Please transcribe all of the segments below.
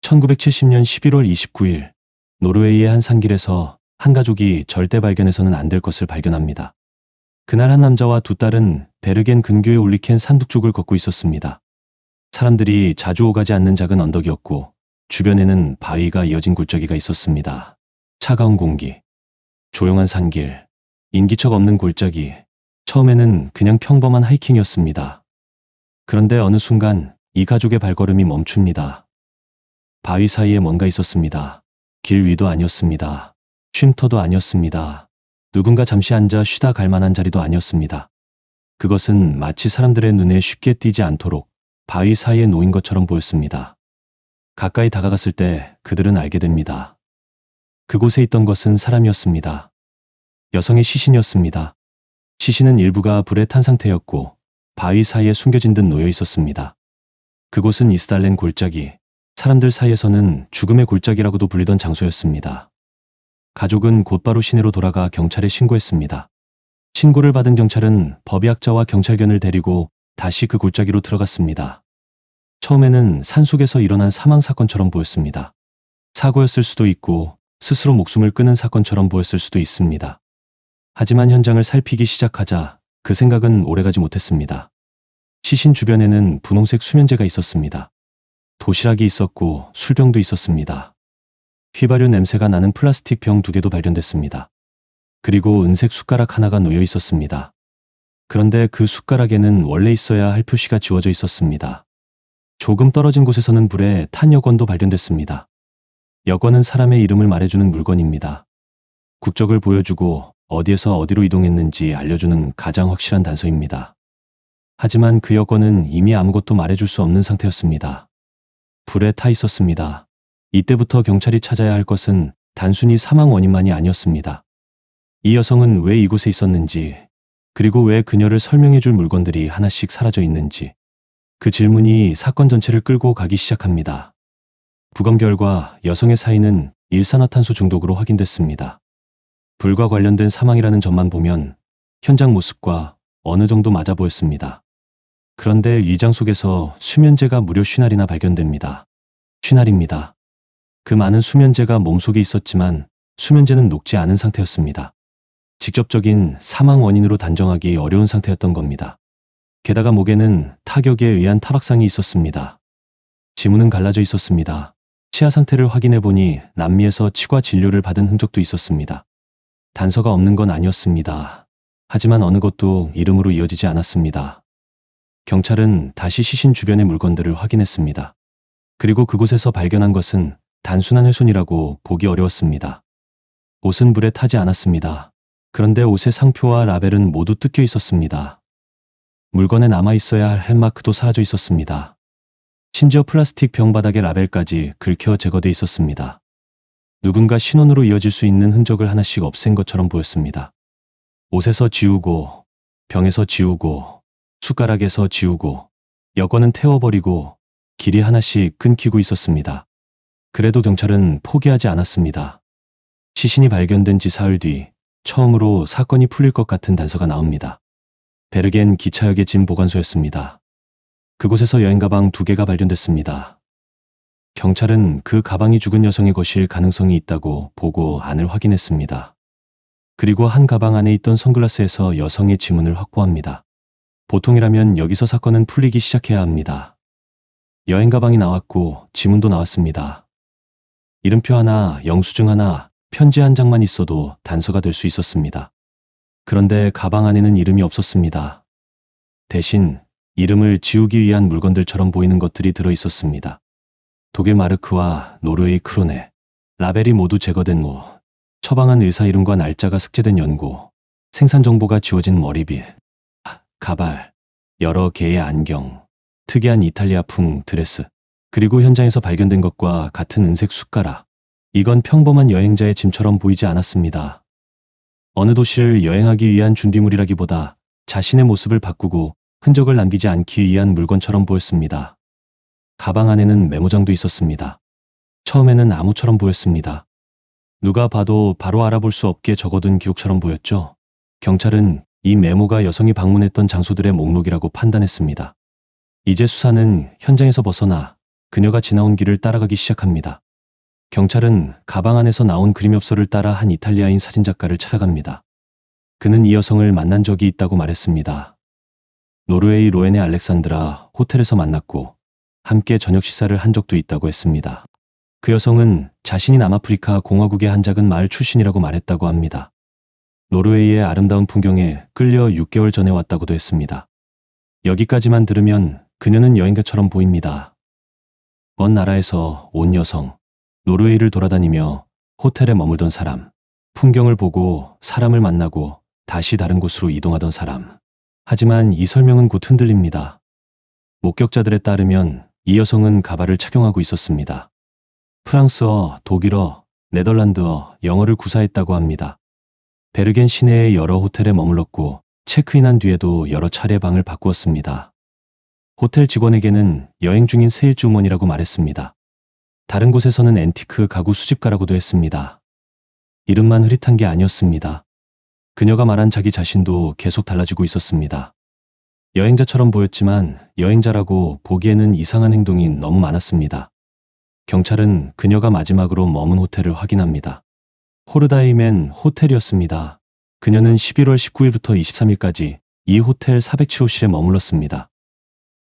1970년 11월 29일, 노르웨이의 한 산길에서 한 가족이 절대 발견해서는 안 될 것을 발견합니다. 그날 한 남자와 두 딸은 베르겐 근교에 올리켄 산북쪽을 걷고 있었습니다. 사람들이 자주 오가지 않는 작은 언덕이었고 주변에는 바위가 이어진 굴절기가 있었습니다. 차가운 공기, 조용한 산길, 인기척 없는 골짜기. 처음에는 그냥 평범한 하이킹이었습니다. 그런데 어느 순간 이 가족의 발걸음이 멈춥니다. 바위 사이에 뭔가 있었습니다. 길 위도 아니었습니다. 쉼터도 아니었습니다. 누군가 잠시 앉아 쉬다 갈 만한 자리도 아니었습니다. 그것은 마치 사람들의 눈에 쉽게 띄지 않도록 바위 사이에 놓인 것처럼 보였습니다. 가까이 다가갔을 때 그들은 알게 됩니다. 그곳에 있던 것은 사람이었습니다. 여성의 시신이었습니다. 시신은 일부가 불에 탄 상태였고 바위 사이에 숨겨진 듯 놓여 있었습니다. 그곳은 이스달렌 골짜기, 사람들 사이에서는 죽음의 골짜기라고도 불리던 장소였습니다. 가족은 곧바로 시내로 돌아가 경찰에 신고했습니다. 신고를 받은 경찰은 법의학자와 경찰견을 데리고 다시 그 골짜기로 들어갔습니다. 처음에는 산속에서 일어난 사망 사건처럼 보였습니다. 사고였을 수도 있고 스스로 목숨을 끊은 사건처럼 보였을 수도 있습니다. 하지만 현장을 살피기 시작하자 그 생각은 오래가지 못했습니다. 시신 주변에는 분홍색 수면제가 있었습니다. 도시락이 있었고 술병도 있었습니다. 휘발유 냄새가 나는 플라스틱 병 2개도 발견됐습니다. 그리고 은색 숟가락 하나가 놓여 있었습니다. 그런데 그 숟가락에는 원래 있어야 할 표시가 지워져 있었습니다. 조금 떨어진 곳에서는 불에 탄 여권도 발견됐습니다. 여권은 사람의 이름을 말해주는 물건입니다. 국적을 보여주고 어디에서 어디로 이동했는지 알려주는 가장 확실한 단서입니다. 하지만 그 여권은 이미 아무것도 말해줄 수 없는 상태였습니다. 불에 타 있었습니다. 이때부터 경찰이 찾아야 할 것은 단순히 사망 원인만이 아니었습니다. 이 여성은 왜 이곳에 있었는지, 그리고 왜 그녀를 설명해줄 물건들이 하나씩 사라져 있는지, 그 질문이 사건 전체를 끌고 가기 시작합니다. 부검 결과 여성의 사인은 일산화탄소 중독으로 확인됐습니다. 불과 관련된 사망이라는 점만 보면 현장 모습과 어느 정도 맞아 보였습니다. 그런데 위장 속에서 수면제가 무려 50알이나 발견됩니다. 50알입니다. 그 많은 수면제가 몸속에 있었지만 수면제는 녹지 않은 상태였습니다. 직접적인 사망 원인으로 단정하기 어려운 상태였던 겁니다. 게다가 목에는 타격에 의한 타박상이 있었습니다. 지문은 갈라져 있었습니다. 치아 상태를 확인해 보니 남미에서 치과 진료를 받은 흔적도 있었습니다. 단서가 없는 건 아니었습니다. 하지만 어느 것도 이름으로 이어지지 않았습니다. 경찰은 다시 시신 주변의 물건들을 확인했습니다. 그리고 그곳에서 발견한 것은 단순한 훼손이라고 보기 어려웠습니다. 옷은 불에 타지 않았습니다. 그런데 옷의 상표와 라벨은 모두 뜯겨 있었습니다. 물건에 남아있어야 할 햇마크도 사라져 있었습니다. 심지어 플라스틱 병 바닥의 라벨까지 긁혀 제거돼 있었습니다. 누군가 신원으로 이어질 수 있는 흔적을 하나씩 없앤 것처럼 보였습니다. 옷에서 지우고, 병에서 지우고, 숟가락에서 지우고, 여권은 태워버리고 길이 하나씩 끊기고 있었습니다. 그래도 경찰은 포기하지 않았습니다. 시신이 발견된 지 사흘 뒤 처음으로 사건이 풀릴 것 같은 단서가 나옵니다. 베르겐 기차역의 짐 보관소였습니다. 그곳에서 여행 가방 2개가 발견됐습니다. 경찰은 그 가방이 죽은 여성의 것일 가능성이 있다고 보고 안을 확인했습니다. 그리고 한 가방 안에 있던 선글라스에서 여성의 지문을 확보합니다. 보통이라면 여기서 사건은 풀리기 시작해야 합니다. 여행 가방이 나왔고 지문도 나왔습니다. 이름표 하나, 영수증 하나, 편지 한 장만 있어도 단서가 될 수 있었습니다. 그런데 가방 안에는 이름이 없었습니다. 대신 이름을 지우기 위한 물건들처럼 보이는 것들이 들어 있었습니다. 독일 마르크와 노르웨이 크로네, 라벨이 모두 제거된 옷, 처방한 의사 이름과 날짜가 삭제된 연고, 생산 정보가 지워진 머리빗, 가발, 여러 개의 안경, 특이한 이탈리아풍 드레스, 그리고 현장에서 발견된 것과 같은 은색 숟가락. 이건 평범한 여행자의 짐처럼 보이지 않았습니다. 어느 도시를 여행하기 위한 준비물이라기보다 자신의 모습을 바꾸고 흔적을 남기지 않기 위한 물건처럼 보였습니다. 가방 안에는 메모장도 있었습니다. 처음에는 암호처럼 보였습니다. 누가 봐도 바로 알아볼 수 없게 적어둔 기록처럼 보였죠. 경찰은 이 메모가 여성이 방문했던 장소들의 목록이라고 판단했습니다. 이제 수사는 현장에서 벗어나 그녀가 지나온 길을 따라가기 시작합니다. 경찰은 가방 안에서 나온 그림엽서를 따라 한 이탈리아인 사진작가를 찾아갑니다. 그는 이 여성을 만난 적이 있다고 말했습니다. 노르웨이 로엔의 알렉산드라 호텔에서 만났고 함께 저녁 식사를 한 적도 있다고 했습니다. 그 여성은 자신이 남아프리카 공화국의 한 작은 마을 출신이라고 말했다고 합니다. 노르웨이의 아름다운 풍경에 끌려 6개월 전에 왔다고도 했습니다. 여기까지만 들으면 그녀는 여행가처럼 보입니다. 먼 나라에서 온 여성, 노르웨이를 돌아다니며 호텔에 머물던 사람, 풍경을 보고 사람을 만나고 다시 다른 곳으로 이동하던 사람. 하지만 이 설명은 곧 흔들립니다. 목격자들에 따르면 이 여성은 가발을 착용하고 있었습니다. 프랑스어, 독일어, 네덜란드어, 영어를 구사했다고 합니다. 베르겐 시내의 여러 호텔에 머물렀고 체크인한 뒤에도 여러 차례 방을 바꾸었습니다. 호텔 직원에게는 여행 중인 세일주머니라고 말했습니다. 다른 곳에서는 앤티크 가구 수집가라고도 했습니다. 이름만 흐릿한 게 아니었습니다. 그녀가 말한 자기 자신도 계속 달라지고 있었습니다. 여행자처럼 보였지만 여행자라고 보기에는 이상한 행동이 너무 많았습니다. 경찰은 그녀가 마지막으로 머문 호텔을 확인합니다. 호르다임엔 호텔이었습니다. 그녀는 11월 19일부터 23일까지 이 호텔 407호실에 머물렀습니다.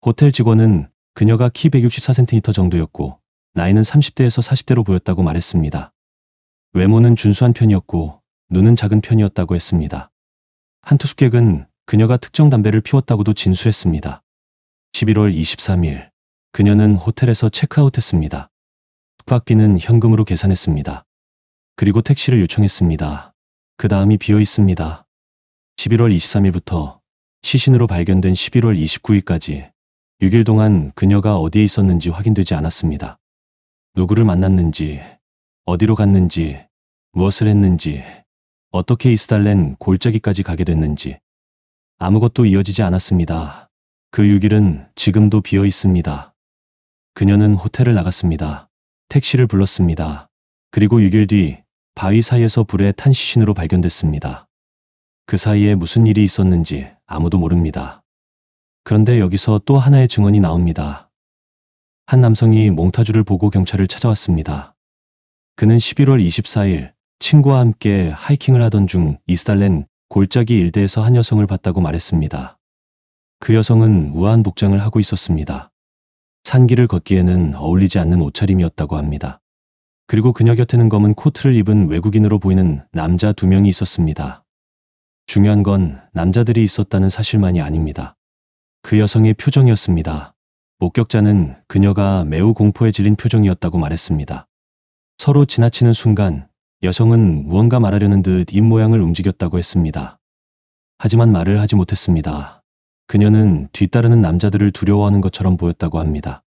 호텔 직원은 그녀가 키 164cm 정도였고 나이는 30대에서 40대로 보였다고 말했습니다. 외모는 준수한 편이었고 눈은 작은 편이었다고 했습니다. 한 투숙객은 그녀가 특정 담배를 피웠다고도 진술했습니다. 11월 23일 그녀는 호텔에서 체크아웃했습니다. 숙박비는 현금으로 계산했습니다. 그리고 택시를 요청했습니다. 그 다음이 비어 있습니다. 11월 23일부터 시신으로 발견된 11월 29일까지 6일 동안 그녀가 어디에 있었는지 확인되지 않았습니다. 누구를 만났는지, 어디로 갔는지, 무엇을 했는지, 어떻게 이스달렌 골짜기까지 가게 됐는지 아무것도 이어지지 않았습니다. 그 6일은 지금도 비어 있습니다. 그녀는 호텔을 나갔습니다. 택시를 불렀습니다. 그리고 6일 뒤 바위 사이에서 불에 탄 시신으로 발견됐습니다. 그 사이에 무슨 일이 있었는지 아무도 모릅니다. 그런데 여기서 또 하나의 증언이 나옵니다. 한 남성이 몽타주를 보고 경찰을 찾아왔습니다. 그는 11월 24일 친구와 함께 하이킹을 하던 중 이스달렌 골짜기 일대에서 한 여성을 봤다고 말했습니다. 그 여성은 우아한 복장을 하고 있었습니다. 산길을 걷기에는 어울리지 않는 옷차림이었다고 합니다. 그리고 그녀 곁에는 검은 코트를 입은 외국인으로 보이는 남자 2명이 있었습니다. 중요한 건 남자들이 있었다는 사실만이 아닙니다. 그 여성의 표정이었습니다. 목격자는 그녀가 매우 공포에 질린 표정이었다고 말했습니다. 서로 지나치는 순간 여성은 무언가 말하려는 듯 입모양을 움직였다고 했습니다. 하지만 말을 하지 못했습니다. 그녀는 뒤따르는 남자들을 두려워하는 것처럼 보였다고 합니다.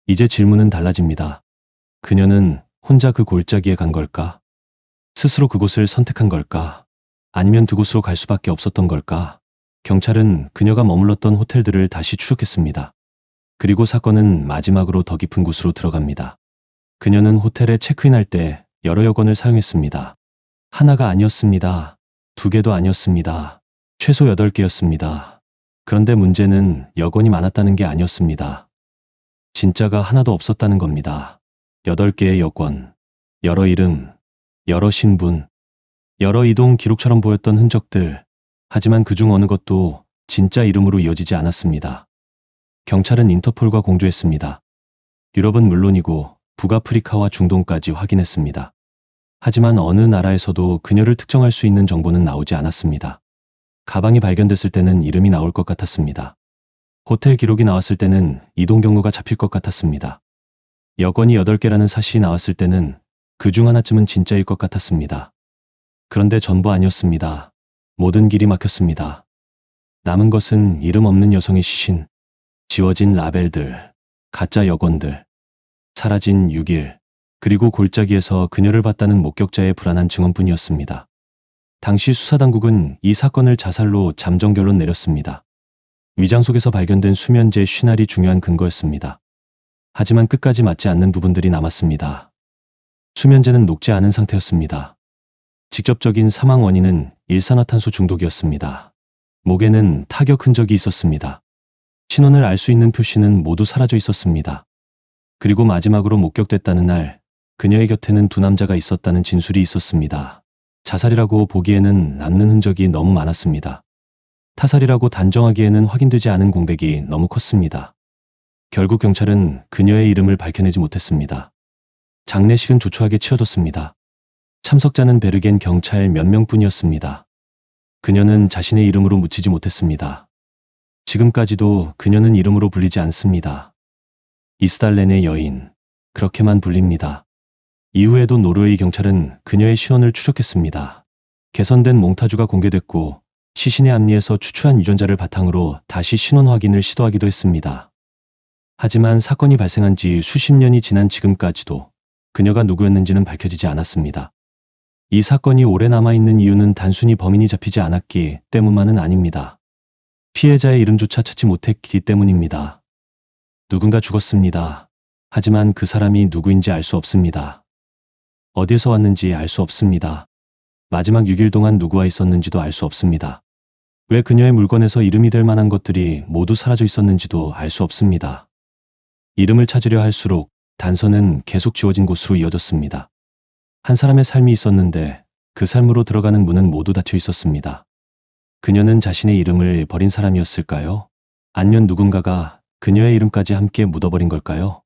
이제 질문은 달라집니다. 그녀는 혼자 그 골짜기에 간 걸까? 스스로 그곳을 선택한 걸까? 아니면 두 곳으로 갈 수밖에 없었던 걸까? 경찰은 그녀가 머물렀던 호텔들을 다시 추적했습니다. 그리고 사건은 마지막으로 더 깊은 곳으로 들어갑니다. 그녀는 호텔에 체크인할 때 여러 여권을 사용했습니다. 하나가 아니었습니다. 2개도 아니었습니다. 최소 8개였습니다. 그런데 문제는 여권이 많았다는 게 아니었습니다. 진짜가 하나도 없었다는 겁니다. 8개의 여권, 여러 이름, 여러 신분, 여러 이동 기록처럼 보였던 흔적들. 하지만 그중 어느 것도 진짜 이름으로 이어지지 않았습니다. 경찰은 인터폴과 공조했습니다. 유럽은 물론이고 북아프리카와 중동까지 확인했습니다. 하지만 어느 나라에서도 그녀를 특정할 수 있는 정보는 나오지 않았습니다. 가방이 발견됐을 때는 이름이 나올 것 같았습니다. 호텔 기록이 나왔을 때는 이동 경로가 잡힐 것 같았습니다. 여권이 8개라는 사실이 나왔을 때는 그중 하나쯤은 진짜일 것 같았습니다. 그런데 전부 아니었습니다. 모든 길이 막혔습니다. 남은 것은 이름 없는 여성의 시신, 지워진 라벨들, 가짜 여권들, 사라진 6일, 그리고 골짜기에서 그녀를 봤다는 목격자의 불안한 증언뿐이었습니다. 당시 수사당국은 이 사건을 자살로 잠정 결론 내렸습니다. 위장 속에서 발견된 수면제 쉬날이 중요한 근거였습니다. 하지만 끝까지 맞지 않는 부분들이 남았습니다. 수면제는 녹지 않은 상태였습니다. 직접적인 사망 원인은 일산화탄소 중독이었습니다. 목에는 타격 흔적이 있었습니다. 신원을 알 수 있는 표시는 모두 사라져 있었습니다. 그리고 마지막으로 목격됐다는 날 그녀의 곁에는 두 남자가 있었다는 진술이 있었습니다. 자살이라고 보기에는 남는 흔적이 너무 많았습니다. 타살이라고 단정하기에는 확인되지 않은 공백이 너무 컸습니다. 결국 경찰은 그녀의 이름을 밝혀내지 못했습니다. 장례식은 조촐하게 치러졌습니다. 참석자는 베르겐 경찰 몇 명뿐이었습니다. 그녀는 자신의 이름으로 묻히지 못했습니다. 지금까지도 그녀는 이름으로 불리지 않습니다. 이스달렌의 여인, 그렇게만 불립니다. 이후에도 노르웨이 경찰은 그녀의 시혼을 추적했습니다. 개선된 몽타주가 공개됐고 시신의 앞니에서 추출한 유전자를 바탕으로 다시 신원 확인을 시도하기도 했습니다. 하지만 사건이 발생한 지 수십 년이 지난 지금까지도 그녀가 누구였는지는 밝혀지지 않았습니다. 이 사건이 오래 남아있는 이유는 단순히 범인이 잡히지 않았기 때문만은 아닙니다. 피해자의 이름조차 찾지 못했기 때문입니다. 누군가 죽었습니다. 하지만 그 사람이 누구인지 알 수 없습니다. 어디에서 왔는지 알 수 없습니다. 마지막 6일 동안 누구와 있었는지도 알 수 없습니다. 왜 그녀의 물건에서 이름이 될 만한 것들이 모두 사라져 있었는지도 알 수 없습니다. 이름을 찾으려 할수록 단서는 계속 지워진 곳으로 이어졌습니다. 한 사람의 삶이 있었는데 그 삶으로 들어가는 문은 모두 닫혀 있었습니다. 그녀는 자신의 이름을 버린 사람이었을까요? 아니면 누군가가 그녀의 이름까지 함께 묻어버린 걸까요?